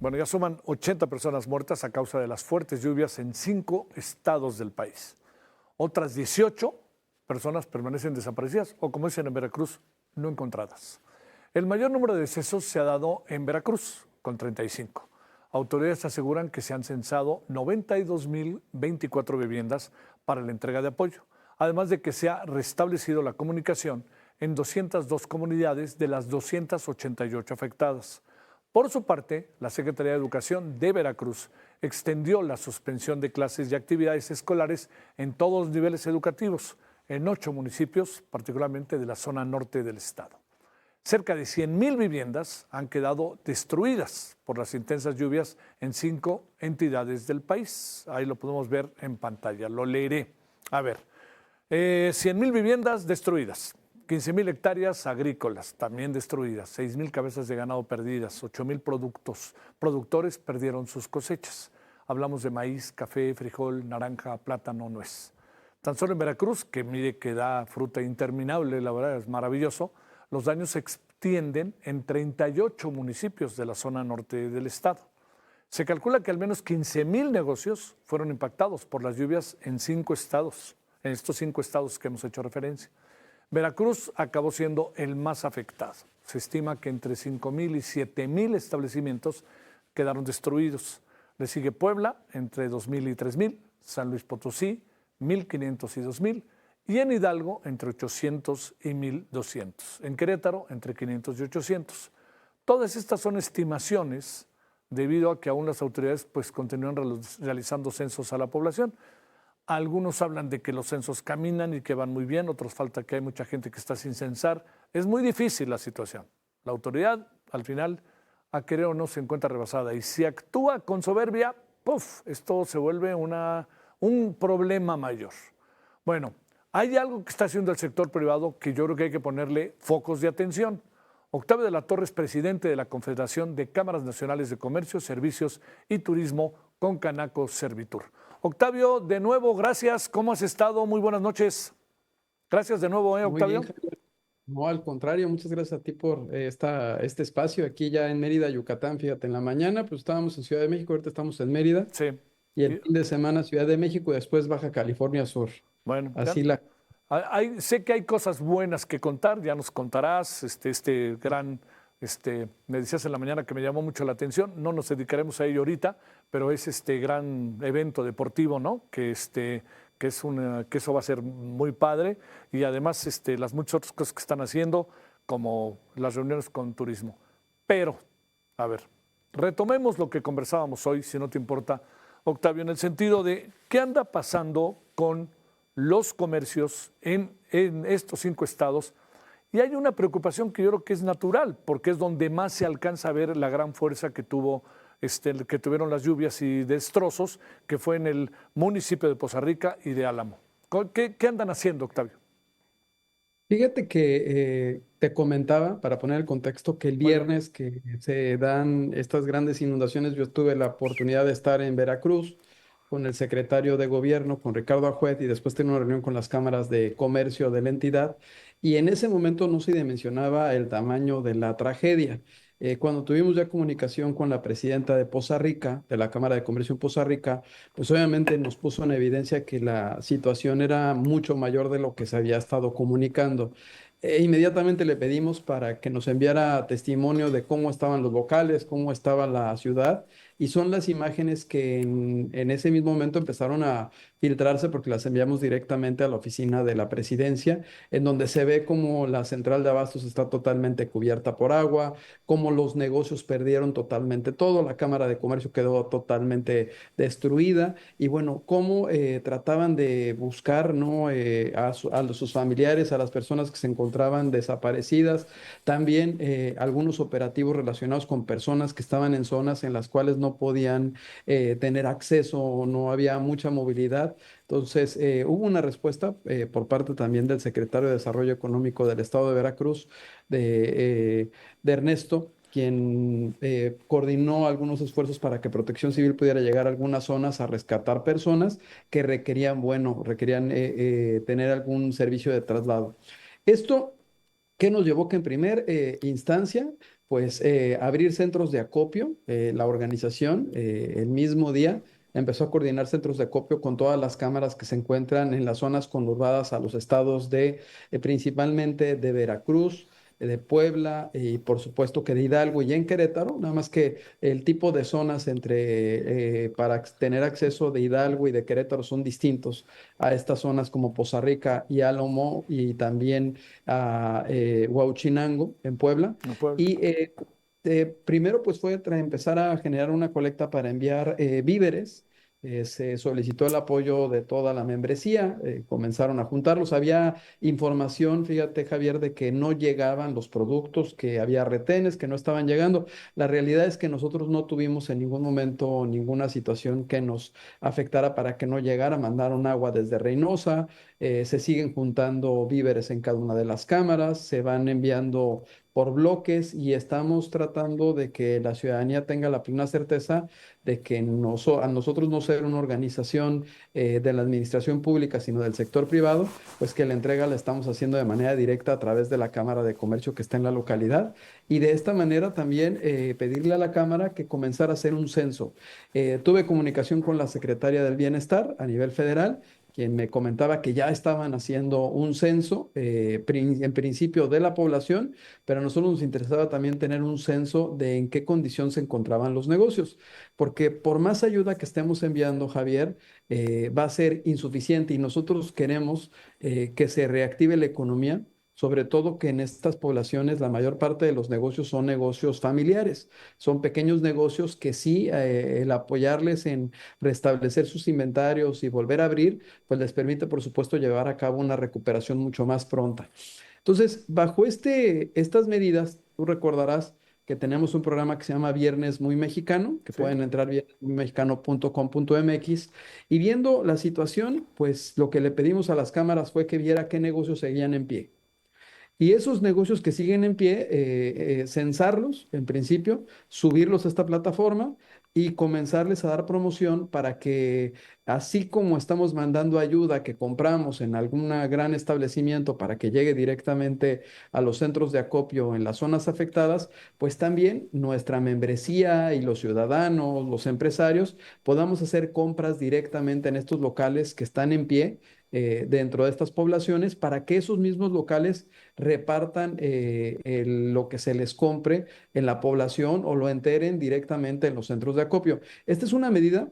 Bueno, ya suman 80 personas muertas a causa de las fuertes lluvias en 5 estados del país. Otras 18 personas permanecen desaparecidas o, como dicen en Veracruz, no encontradas. El mayor número de decesos se ha dado en Veracruz, con 35. Autoridades aseguran que se han censado 92.024 viviendas para la entrega de apoyo, además de que se ha restablecido la comunicación en 202 comunidades de las 288 afectadas. Por su parte, la Secretaría de Educación de Veracruz extendió la suspensión de clases y actividades escolares en todos los niveles educativos, en 8 municipios, particularmente de la zona norte del estado. Cerca de 100,000 viviendas han quedado destruidas por las intensas lluvias en 5 entidades del país. Ahí lo podemos ver en pantalla, lo leeré. A ver, 100,000 viviendas destruidas. 15,000 hectáreas agrícolas también destruidas, 6,000 cabezas de ganado perdidas, 8,000 productores perdieron sus cosechas. Hablamos de maíz, café, frijol, naranja, plátano, nuez. Tan solo en Veracruz, que mire que da fruta interminable, la verdad es maravilloso, los daños se extienden en 38 municipios de la zona norte del estado. Se calcula que al menos 15,000 negocios fueron impactados por las lluvias en 5 estados, en estos 5 estados que hemos hecho referencia. Veracruz acabó siendo el más afectado. Se estima que entre 5,000 y 7,000 establecimientos quedaron destruidos. Le sigue Puebla, entre 2,000 y 3,000, San Luis Potosí, 1,500 y 2,000, y en Hidalgo, entre 800 y 1,200. En Querétaro, entre 500 y 800. Todas estas son estimaciones debido a que aún las autoridades continúan realizando censos a la población. Algunos hablan de que los censos caminan y que van muy bien, otros falta que hay mucha gente que está sin censar. Es muy difícil la situación. La autoridad, al final, a querer o no, se encuentra rebasada. Y si actúa con soberbia, esto se vuelve un problema mayor. Bueno, hay algo que está haciendo el sector privado que yo creo que hay que ponerle focos de atención. Octavio de la Torre es presidente de la Confederación de Cámaras Nacionales de Comercio, Servicios y Turismo, Concanaco Servitur. Octavio, de nuevo, gracias. ¿Cómo has estado? Muy buenas noches. Gracias de nuevo, Octavio. Muy bien, no, al contrario, muchas gracias a ti por este espacio aquí ya en Mérida, Yucatán. Fíjate, en la mañana pues estábamos en Ciudad de México, ahorita estamos en Mérida. Sí. Y el fin de semana Ciudad de México y después Baja California Sur. Bueno, Así sé que hay cosas buenas que contar, ya nos contarás, me decías en la mañana que me llamó mucho la atención, no nos dedicaremos a ello ahorita, pero es este gran evento deportivo, ¿no? Que eso va a ser muy padre, y además las muchas otras cosas que están haciendo, como las reuniones con turismo. Pero, a ver, retomemos lo que conversábamos hoy, si no te importa, Octavio, en el sentido de qué anda pasando con los comercios en estos 5 estados. Y hay una preocupación que yo creo que es natural, porque es donde más se alcanza a ver la gran fuerza que tuvieron las lluvias y destrozos, que fue en el municipio de Poza Rica y de Álamo. ¿Qué andan haciendo, Octavio? Fíjate que te comentaba, para poner el contexto, que el viernes que se dan estas grandes inundaciones, yo tuve la oportunidad de estar en Veracruz con el secretario de gobierno, con Ricardo Ajuet, y después tener una reunión con las cámaras de comercio de la entidad. Y en ese momento no se dimensionaba el tamaño de la tragedia. Cuando tuvimos ya comunicación con la presidenta de Poza Rica, de la Cámara de Comercio en Poza Rica, pues obviamente nos puso en evidencia que la situación era mucho mayor de lo que se había estado comunicando. Inmediatamente le pedimos para que nos enviara testimonio de cómo estaban los locales, cómo estaba la ciudad, y son las imágenes que en ese mismo momento empezaron a filtrarse porque las enviamos directamente a la oficina de la presidencia, en donde se ve cómo la central de abastos está totalmente cubierta por agua, cómo los negocios perdieron totalmente todo, la Cámara de Comercio quedó totalmente destruida, y bueno, cómo trataban de buscar, ¿no? A sus familiares, a las personas que se encontraban desaparecidas, también algunos operativos relacionados con personas que estaban en zonas en las cuales no podían tener acceso o no había mucha movilidad. Entonces, hubo una respuesta por parte también del secretario de Desarrollo Económico del Estado de Veracruz, de Ernesto, quien coordinó algunos esfuerzos para que Protección Civil pudiera llegar a algunas zonas a rescatar personas que requerían tener algún servicio de traslado. Esto, ¿qué nos llevó? Que en primer instancia pues abrir centros de acopio. La organización el mismo día empezó a coordinar centros de acopio con todas las cámaras que se encuentran en las zonas conurbadas a los estados de principalmente de Veracruz, de Puebla y por supuesto que de Hidalgo y en Querétaro, nada más que el tipo de zonas para tener acceso de Hidalgo y de Querétaro son distintos a estas zonas como Poza Rica y Álamo y también a Huauchinango en Puebla. No puedo. Y primero pues fue empezar a generar una colecta para enviar víveres. Se solicitó el apoyo de toda la membresía, comenzaron a juntarlos. Había información, fíjate Javier, de que no llegaban los productos, que había retenes, que no estaban llegando. La realidad es que nosotros no tuvimos en ningún momento ninguna situación que nos afectara para que no llegara. Mandaron agua desde Reynosa, se siguen juntando víveres en cada una de las cámaras, se van enviando por bloques y estamos tratando de que la ciudadanía tenga la plena certeza de que a nosotros no ser una organización de la administración pública, sino del sector privado, pues que la entrega la estamos haciendo de manera directa a través de la Cámara de Comercio que está en la localidad y de esta manera también pedirle a la Cámara que comenzara a hacer un censo. Tuve comunicación con la Secretaria del Bienestar a nivel federal, quien me comentaba que ya estaban haciendo un censo, en principio de la población, pero a nosotros nos interesaba también tener un censo de en qué condición se encontraban los negocios, porque por más ayuda que estemos enviando, Javier, va a ser insuficiente y nosotros queremos que se reactive la economía. Sobre todo que en estas poblaciones la mayor parte de los negocios son negocios familiares, son pequeños negocios que sí, el apoyarles en restablecer sus inventarios y volver a abrir, pues les permite, por supuesto, llevar a cabo una recuperación mucho más pronta. Entonces, bajo estas medidas, tú recordarás que tenemos un programa que se llama Viernes Muy Mexicano, que Sí. pueden entrar viernesmuymexicano.com.mx y viendo la situación, pues lo que le pedimos a las cámaras fue que viera qué negocios seguían en pie. Y esos negocios que siguen en pie, censarlos en principio, subirlos a esta plataforma y comenzarles a dar promoción para que, así como estamos mandando ayuda que compramos en algún gran establecimiento para que llegue directamente a los centros de acopio en las zonas afectadas, pues también nuestra membresía y los ciudadanos, los empresarios, podamos hacer compras directamente en estos locales que están en pie dentro de estas poblaciones para que esos mismos locales repartan lo que se les compre en la población o lo enteren directamente en los centros de acopio. Esta es una medida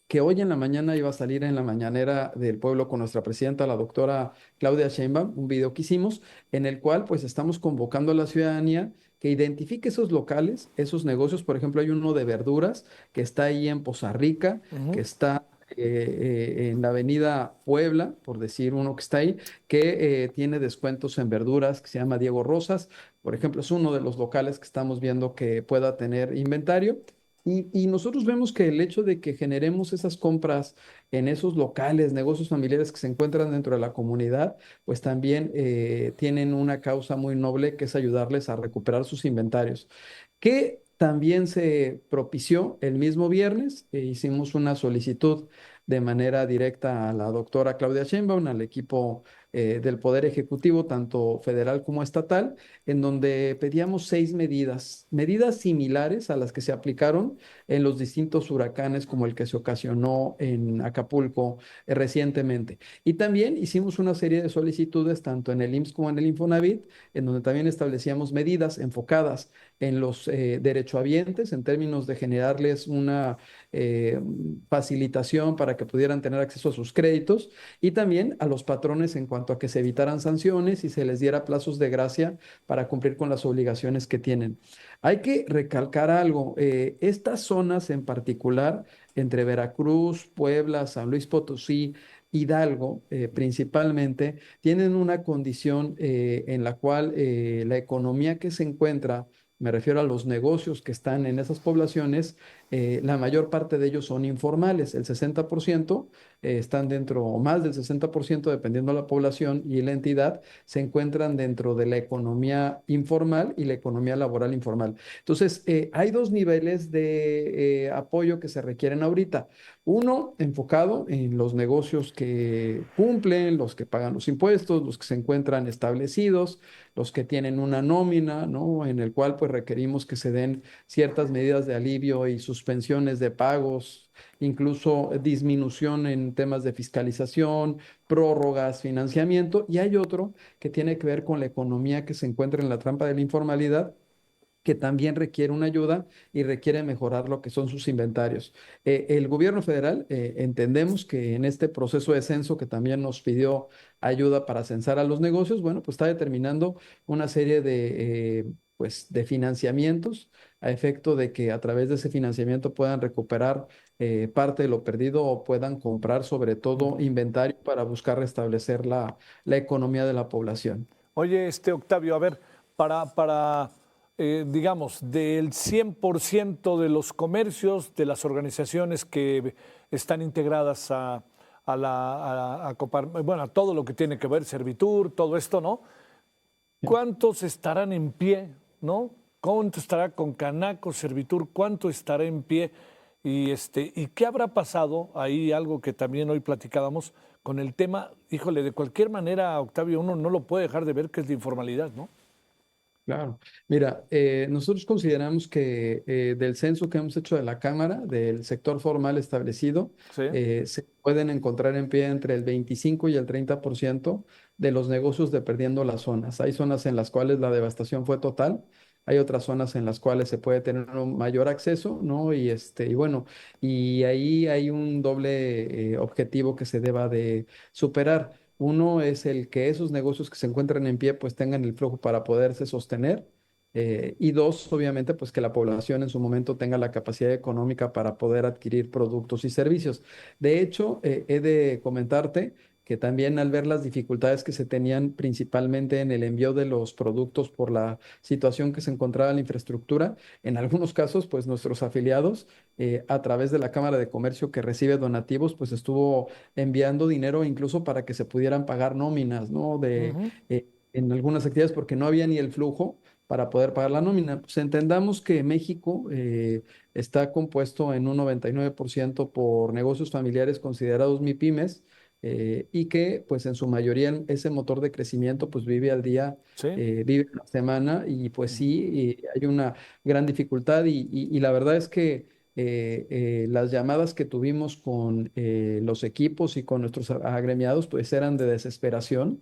que hoy en la mañana iba a salir en la mañanera del pueblo con nuestra presidenta, la doctora Claudia Sheinbaum, un video que hicimos en el cual pues estamos convocando a la ciudadanía que identifique esos locales, esos negocios. Por ejemplo, hay uno de verduras que está ahí en Poza Rica, que Ujú. está en la avenida Puebla, por decir uno que está ahí, que tiene descuentos en verduras, que se llama Diego Rosas. Por ejemplo, es uno de los locales que estamos viendo que pueda tener inventario. Y nosotros vemos que el hecho de que generemos esas compras en esos locales, negocios familiares que se encuentran dentro de la comunidad, pues también tienen una causa muy noble que es ayudarles a recuperar sus inventarios, que también se propició el mismo viernes. Hicimos una solicitud de manera directa a la doctora Claudia Sheinbaum, al equipo del Poder Ejecutivo, tanto federal como estatal, en donde pedíamos 6 medidas, medidas similares a las que se aplicaron en los distintos huracanes como el que se ocasionó en Acapulco recientemente. Y también hicimos una serie de solicitudes tanto en el IMSS como en el Infonavit, en donde también establecíamos medidas enfocadas en los derechohabientes en términos de generarles una eh, facilitación para que pudieran tener acceso a sus créditos y también a los patrones en cuanto a que se evitaran sanciones y se les diera plazos de gracia para cumplir con las obligaciones que tienen. Hay que recalcar algo, estas zonas en particular, entre Veracruz, Puebla, San Luis Potosí, Hidalgo, principalmente, tienen una condición en la cual la economía que se encuentra, me refiero a los negocios que están en esas poblaciones, la mayor parte de ellos son informales, el 60% están dentro, o más del 60%, dependiendo de la población y la entidad, se encuentran dentro de la economía informal y la economía laboral informal. Entonces, hay dos niveles de apoyo que se requieren ahorita. Uno, enfocado en los negocios que cumplen, los que pagan los impuestos, los que se encuentran establecidos, los que tienen una nómina, ¿no? En el cual pues requerimos que se den ciertas medidas de alivio y suspensiones de pagos, incluso disminución en temas de fiscalización, prórrogas, financiamiento, y hay otro que tiene que ver con la economía que se encuentra en la trampa de la informalidad, que también requiere una ayuda y requiere mejorar lo que son sus inventarios. El gobierno federal, entendemos que en este proceso de censo que también nos pidió ayuda para censar a los negocios, bueno, pues está determinando una serie pues, de financiamientos a efecto de que a través de ese financiamiento puedan recuperar parte de lo perdido o puedan comprar sobre todo inventario para buscar restablecer la economía de la población. Oye, Octavio, a ver, para digamos, del 100% de los comercios, de las organizaciones que están integradas a bueno, a todo lo que tiene que ver, Servitur, todo esto, ¿no? ¿Cuántos estarán en pie, no? ¿Cuánto estará con Canaco, Servitur? ¿Cuánto estará en pie? ¿Y qué habrá pasado? Ahí algo que también hoy platicábamos con el tema, híjole, de cualquier manera, Octavio, uno no lo puede dejar de ver, que es la informalidad, ¿no? Claro. Mira, nosotros consideramos que del censo que hemos hecho de la Cámara, del sector formal establecido, Sí. se pueden encontrar en pie entre el 25 y el 30% de los negocios dependiendo las zonas. Hay zonas en las cuales la devastación fue total, hay otras zonas en las cuales se puede tener un mayor acceso, ¿no? Y bueno, y ahí hay un doble objetivo que se deba de superar. Uno es el que esos negocios que se encuentran en pie pues tengan el flujo para poderse sostener. Y dos, obviamente, pues que la población en su momento tenga la capacidad económica para poder adquirir productos y servicios. De hecho, he de comentarte que también al ver las dificultades que se tenían principalmente en el envío de los productos por la situación que se encontraba en la infraestructura, en algunos casos, pues nuestros afiliados, a través de la Cámara de Comercio que recibe donativos, pues estuvo enviando dinero incluso para que se pudieran pagar nóminas, ¿no? Ujú. En algunas actividades porque no había ni el flujo para poder pagar la nómina. Pues entendamos que México está compuesto en un 99% por negocios familiares considerados MIPYMES, y que pues en su mayoría ese motor de crecimiento pues vive al día, Sí. vive la semana y pues Ujú. sí, hay una gran dificultad y la verdad es que las llamadas que tuvimos con los equipos y con nuestros agremiados pues eran de desesperación,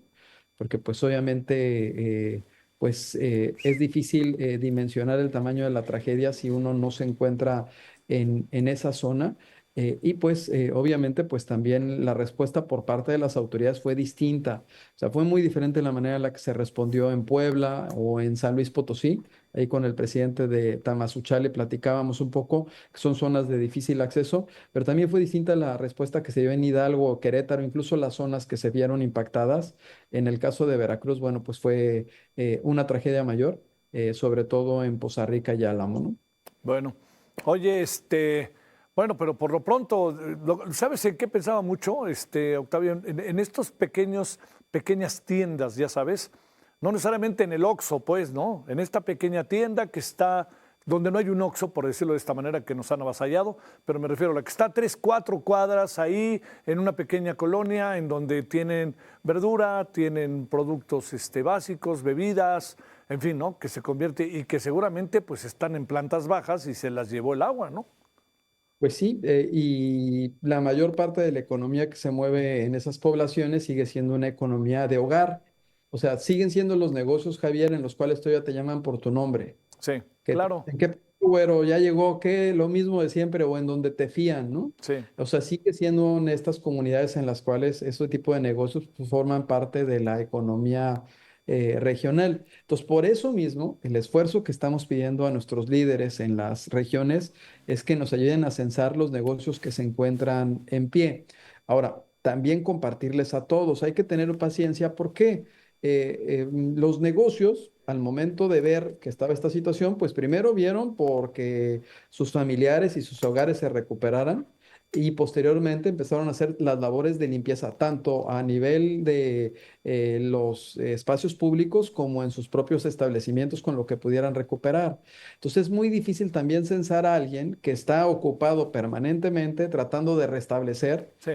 porque pues obviamente es difícil dimensionar el tamaño de la tragedia si uno no se encuentra en esa zona. Y pues obviamente pues también la respuesta por parte de las autoridades fue distinta. O sea, fue muy diferente la manera en la que se respondió en Puebla o en San Luis Potosí. Ahí con el presidente de Tamazunchale platicábamos un poco, que son zonas de difícil acceso, pero también fue distinta la respuesta que se dio en Hidalgo, Querétaro, incluso las zonas que se vieron impactadas. En el caso de Veracruz, bueno, pues fue una tragedia mayor, sobre todo en Poza Rica y Álamo, ¿no? Bueno, oye, bueno, pero por lo pronto, ¿sabes en qué pensaba mucho, Octavio? En estos pequeñas tiendas, ya sabes, no necesariamente en el Oxxo, pues, ¿no? En esta pequeña tienda que está, donde no hay un Oxxo, por decirlo de esta manera, que nos han avasallado, pero me refiero a la que está a 3, 4 cuadras ahí, en una pequeña colonia, en donde tienen verdura, tienen productos, básicos, bebidas, en fin, ¿no? Que se convierte y que seguramente pues están en plantas bajas y se las llevó el agua, ¿no? Pues sí, y la mayor parte de la economía que se mueve en esas poblaciones sigue siendo una economía de hogar. O sea, siguen siendo los negocios, Javier, en los cuales todavía te llaman por tu nombre. Sí, Que, claro, ¿en qué güero ya llegó? ¿Qué? Lo mismo de siempre o en donde te fían, ¿no? sí. O sea, sigue siendo en estas comunidades en las cuales ese tipo de negocios pues, forman parte de la economía regional. Entonces, por eso mismo, el esfuerzo que estamos pidiendo a nuestros líderes en las regiones es que nos ayuden a censar los negocios que se encuentran en pie. Ahora, también compartirles a todos. Hay que tener paciencia. ¿Por qué? Los negocios, al momento de ver que estaba esta situación, pues primero vieron porque sus familiares y sus hogares se recuperaran y posteriormente empezaron a hacer las labores de limpieza, tanto a nivel de los espacios públicos como en sus propios establecimientos con lo que pudieran recuperar. Entonces es muy difícil también censar a alguien que está ocupado permanentemente tratando de restablecer. Sí.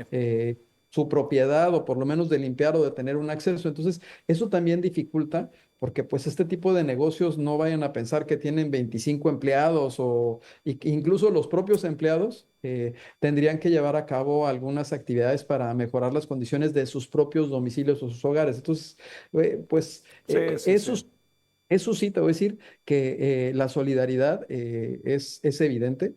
su propiedad o por lo menos de limpiar o de tener un acceso. Entonces, eso también dificulta porque pues este tipo de negocios no vayan a pensar que tienen 25 empleados o incluso los propios empleados tendrían que llevar a cabo algunas actividades para mejorar las condiciones de sus propios domicilios o sus hogares. Entonces, pues Sí, sí, sí. eso sí, te voy a decir que la solidaridad es evidente.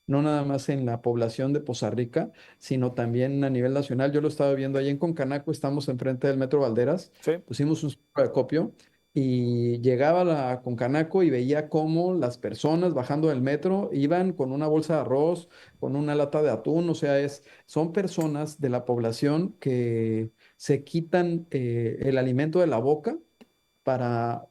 No nada más en la población de Poza Rica, sino también a nivel nacional. Yo lo estaba viendo ahí en Concanaco, estamos enfrente del Metro Valderas, Sí. pusimos un centro de acopio y llegaba a la Concanaco y veía cómo las personas bajando del metro iban con una bolsa de arroz, con una lata de atún, o sea, son personas de la población que se quitan el alimento de la boca para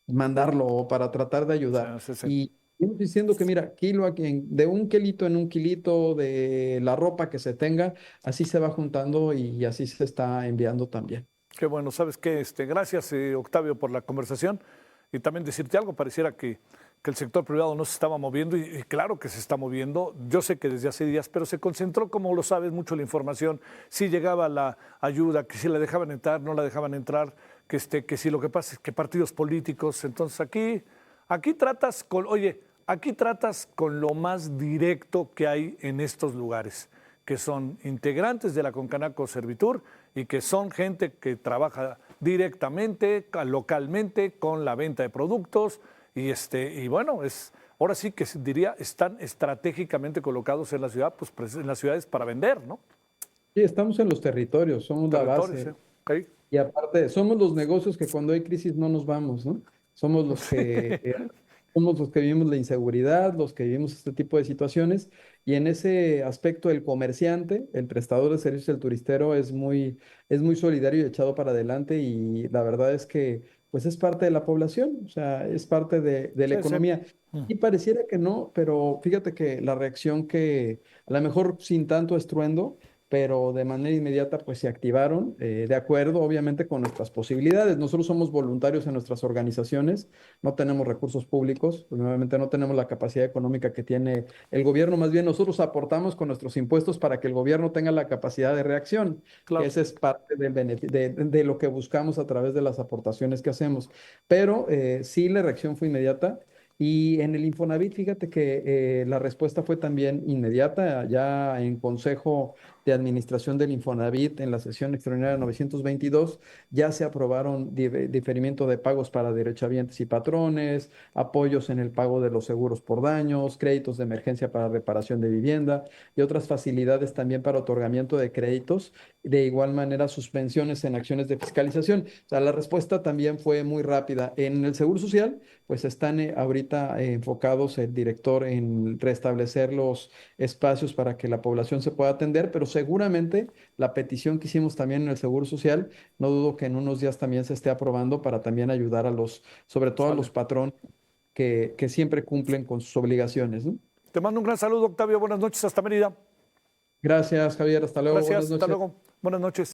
mandarlo o para tratar de Sí, ayudar. sí, sí. Y estamos diciendo que, mira, de un kilito en un kilito de la ropa que se tenga, así se va juntando y así se está enviando también. Qué bueno, ¿sabes qué? Gracias, Octavio, por la conversación. Y también decirte algo, pareciera que el sector privado no se estaba moviendo, y claro que se está moviendo. Yo sé que desde hace días, pero se concentró, como lo sabes, mucho la información. Si llegaba la ayuda, que si la dejaban entrar, no la dejaban entrar, que si lo que pasa es que partidos políticos. Entonces aquí tratas aquí tratas con lo más directo que hay en estos lugares, que son integrantes de la Concanaco Servitur y que son gente que trabaja directamente, localmente, con la venta de productos. Y bueno, ahora sí que diría, están estratégicamente colocados en la ciudad, pues en las ciudades para vender, ¿no? Sí, estamos en los territorios, somos la Territorios, base. ¿ok? Y aparte, somos los negocios que cuando hay crisis no nos vamos, ¿no? Somos los somos los que vivimos la inseguridad, los que vivimos este tipo de situaciones. Y en ese aspecto, el comerciante, el prestador de servicios del turistero es muy solidario y echado para adelante. Y la verdad es que, pues, es parte de la población, o sea, es parte de la Sí, sí. economía. Y pareciera que no, pero fíjate que la reacción que, a lo mejor sin tanto estruendo, pero de manera inmediata pues se activaron, de acuerdo obviamente con nuestras posibilidades. Nosotros somos voluntarios en nuestras organizaciones, no tenemos recursos públicos, pues, nuevamente no tenemos la capacidad económica que tiene el gobierno, más bien nosotros aportamos con nuestros impuestos para que el gobierno tenga la capacidad de reacción, que Claro. esa es parte de lo que buscamos a través de las aportaciones que hacemos. Pero sí, la reacción fue inmediata. Y en el Infonavit, fíjate que la respuesta fue también inmediata. Ya en Consejo de Administración del Infonavit, en la sesión extraordinaria 922, ya se aprobaron diferimiento de pagos para derechohabientes y patrones, apoyos en el pago de los seguros por daños, créditos de emergencia para reparación de vivienda y otras facilidades también para otorgamiento de créditos. De igual manera, suspensiones en acciones de fiscalización. O sea, la respuesta también fue muy rápida. En el Seguro Social, pues están ahorita enfocados el director en restablecer los espacios para que la población se pueda atender, pero seguramente la petición que hicimos también en el Seguro Social, no dudo que en unos días también se esté aprobando para también ayudar a sobre todo a Sale. los patrones que siempre cumplen con sus obligaciones, ¿no? Te mando un gran saludo, Octavio. Buenas noches, hasta Mérida. Gracias, Javier. Hasta luego. Buenas Gracias, hasta noches. luego. Buenas noches.